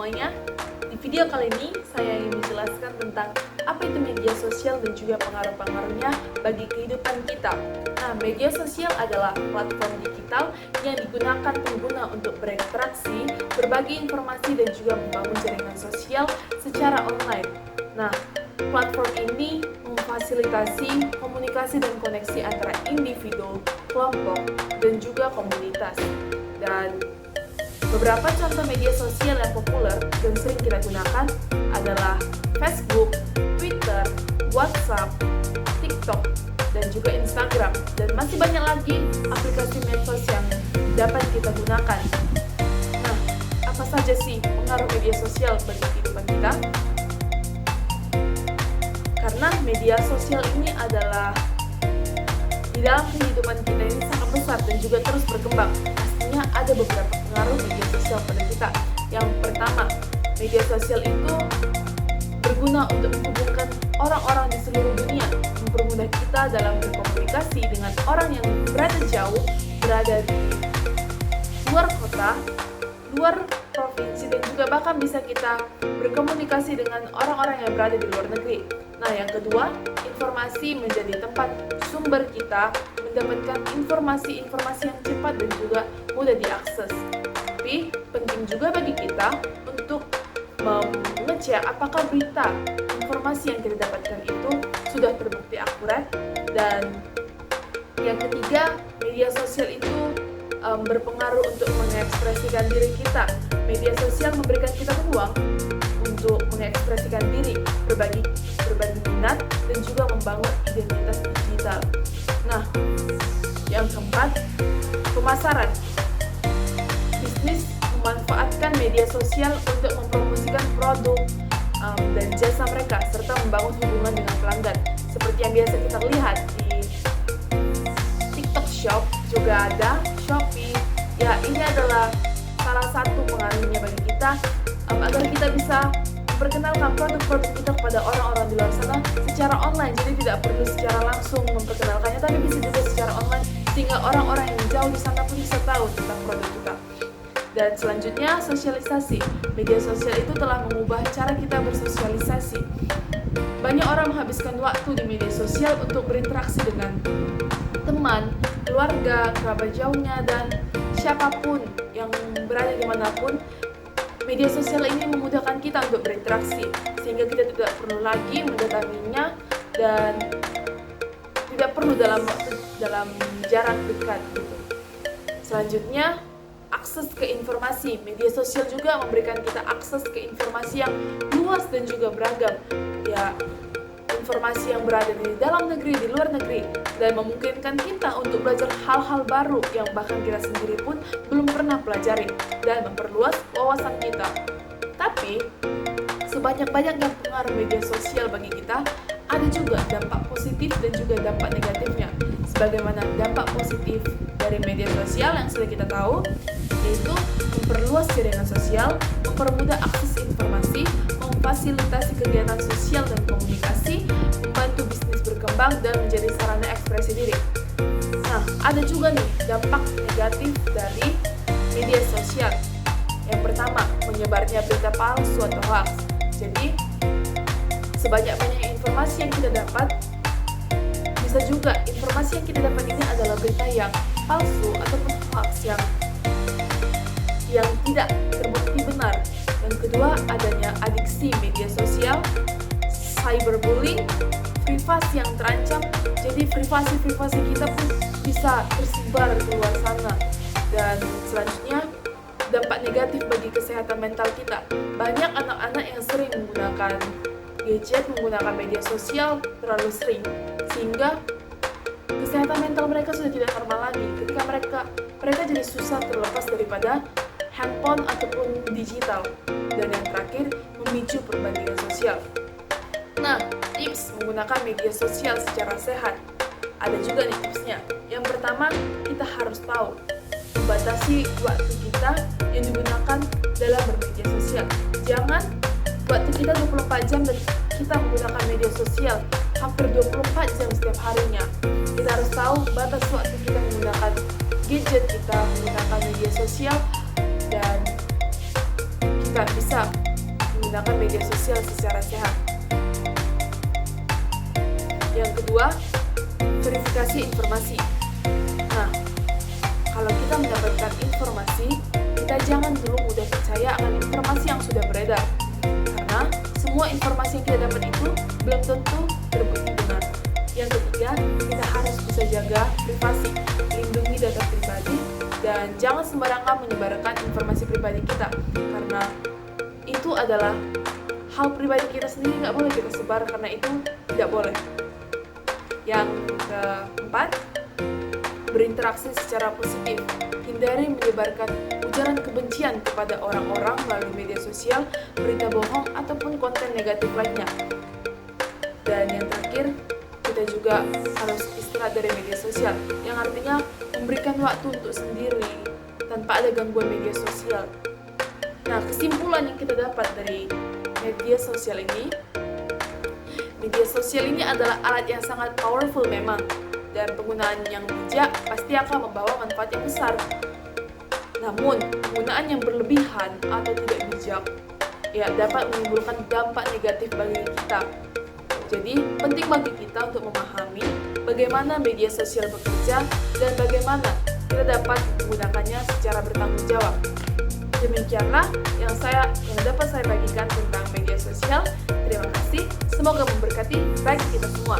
semuanya. Di video kali ini saya ingin menjelaskan tentang apa itu media sosial dan juga pengaruh-pengaruhnya bagi kehidupan kita. Nah, media sosial adalah platform digital yang digunakan pengguna untuk berinteraksi, berbagi informasi dan juga membangun jaringan sosial secara online. Nah, platform ini memfasilitasi komunikasi dan koneksi antara individu, kelompok, dan juga komunitas. Dan beberapa contoh media sosial yang populer dan sering kita gunakan adalah Facebook, Twitter, WhatsApp, TikTok, dan juga Instagram. Dan masih banyak lagi aplikasi medsos yang dapat kita gunakan. Nah, apa saja sih pengaruh media sosial bagi kehidupan kita? Karena media sosial ini adalah di dalam kehidupan kita ini sangat besar dan juga terus berkembang. Pastinya ada beberapa pengaruh media sosial pada kita. Yang pertama, media sosial itu berguna untuk menghubungkan orang-orang di seluruh dunia, mempermudah kita dalam berkomunikasi dengan orang yang berada jauh, berada di luar kota, luar provinsi, dan juga bahkan bisa kita berkomunikasi dengan orang-orang yang berada di luar negeri. Nah, yang kedua, informasi menjadi tempat sumber kita mendapatkan informasi-informasi yang cepat dan juga mudah diakses. Tapi penting juga bagi kita untuk mengecek apakah berita informasi yang kita dapatkan itu sudah terbukti akurat. Dan yang ketiga, media sosial itu berpengaruh untuk mengekspresikan diri kita. Media sosial memberikan kita peluang untuk mengekspresikan diri, berbagi minat, dan juga membangun identitas digital. Nah, yang keempat, pemasaran. Bisnis memanfaatkan media sosial untuk mempromosikan produk dan jasa mereka, serta membangun hubungan dengan pelanggan. Seperti yang biasa kita lihat di TikTok Shop, juga ada Shopee. Ya, ini adalah salah satu pengaruhnya bagi kita agar kita bisa memperkenalkan produk-produk kita kepada orang-orang di luar sana secara online. Jadi tidak perlu secara langsung memperkenalkannya, tapi bisa juga secara online sehingga orang-orang yang jauh di sana pun bisa tahu tentang produk kita. Dan selanjutnya, sosialisasi. Media sosial itu telah mengubah cara kita bersosialisasi. Banyak orang menghabiskan waktu di media sosial untuk berinteraksi dengan teman, keluarga, kerabat jauhnya, dan siapapun yang berada dimanapun. Media sosial ini memudahkan kita untuk berinteraksi, sehingga kita tidak perlu lagi mendatanginya dan tidak perlu dalam jarak dekat gitu. Selanjutnya, akses ke informasi. Media sosial juga memberikan kita akses ke informasi yang luas dan juga beragam. Ya, informasi yang berada di dalam negeri, di luar negeri, dan memungkinkan kita untuk belajar hal-hal baru yang bahkan kita sendiri pun belum pernah pelajari, dan memperluas wawasan kita. Tapi, sebanyak-banyaknya pengaruh media sosial bagi kita, ada juga dampak positif dan juga dampak negatifnya. Sebagaimana dampak positif dari media sosial yang sudah kita tahu, yaitu memperluas jaringan sosial, mempermudah akses informasi, memfasilitasi kegiatan sosial dan komunikasi, membantu bisnis berkembang, dan menjadi sarana ekspresi diri. Nah, ada juga nih dampak negatif dari media sosial. Yang pertama, menyebarnya berita palsu atau hoax. Jadi, sebanyak-banyaknya informasi yang kita dapat, bisa juga informasi yang kita dapat ini adalah berita yang palsu ataupun hoax yang tidak terbukti benar. Yang kedua, adanya adiksi media sosial, cyberbullying, privasi yang terancam. Jadi privasi kita pun bisa tersebar ke luar sana. Dan selanjutnya, dampak negatif bagi kesehatan mental kita. Banyak anak-anak yang sering menggunakan gadget, menggunakan media sosial terlalu sering, sehingga kesehatan mental mereka sudah tidak normal lagi. Ketika mereka jadi susah terlepas daripada handphone ataupun digital. Dan yang terakhir, memicu perbandingan sosial. Nah, tips menggunakan media sosial secara sehat. Ada juga nih tipsnya. Yang pertama, kita harus tahu membatasi waktu kita yang digunakan dalam bermedia sosial. Jangan waktu kita 24 jam dan kita menggunakan media sosial hampir 24 jam setiap harinya. Kita harus tahu batas waktu kita menggunakan gadget, kita menggunakan media sosial, dan kita bisa menggunakan media sosial secara sehat. Yang kedua, verifikasi informasi. Nah, kalau kita mendapatkan informasi, kita jangan dulu mudah percaya akan informasi yang sudah beredar. Karena semua informasi yang kita dapat itu belum tentu terbukti benar. Yang ketiga, kita harus bisa jaga privasi, lindungi data pribadi, dan jangan sembarangan menyebarkan informasi pribadi kita. Karena itu adalah hal pribadi kita sendiri, nggak boleh kita sebar karena itu tidak boleh. Yang keempat, berinteraksi secara positif. Hindari menyebarkan ujaran kebencian kepada orang-orang melalui media sosial, berita bohong, ataupun konten negatif lainnya. Dan yang terakhir, kita juga harus istirahat dari media sosial, yang artinya memberikan waktu untuk sendiri tanpa ada gangguan media sosial. Nah, kesimpulan yang kita dapat dari media sosial ini adalah alat yang sangat powerful memang, dan penggunaan yang bijak pasti akan membawa manfaat yang besar. Namun, penggunaan yang berlebihan atau tidak bijak dapat menimbulkan dampak negatif bagi kita. Jadi, penting bagi kita untuk memahami bagaimana media sosial bekerja dan bagaimana kita dapat menggunakannya secara bertanggung jawab. Demikianlah yang dapat saya bagikan tentang media sosial. Terima kasih, semoga memberkati bagi kita semua.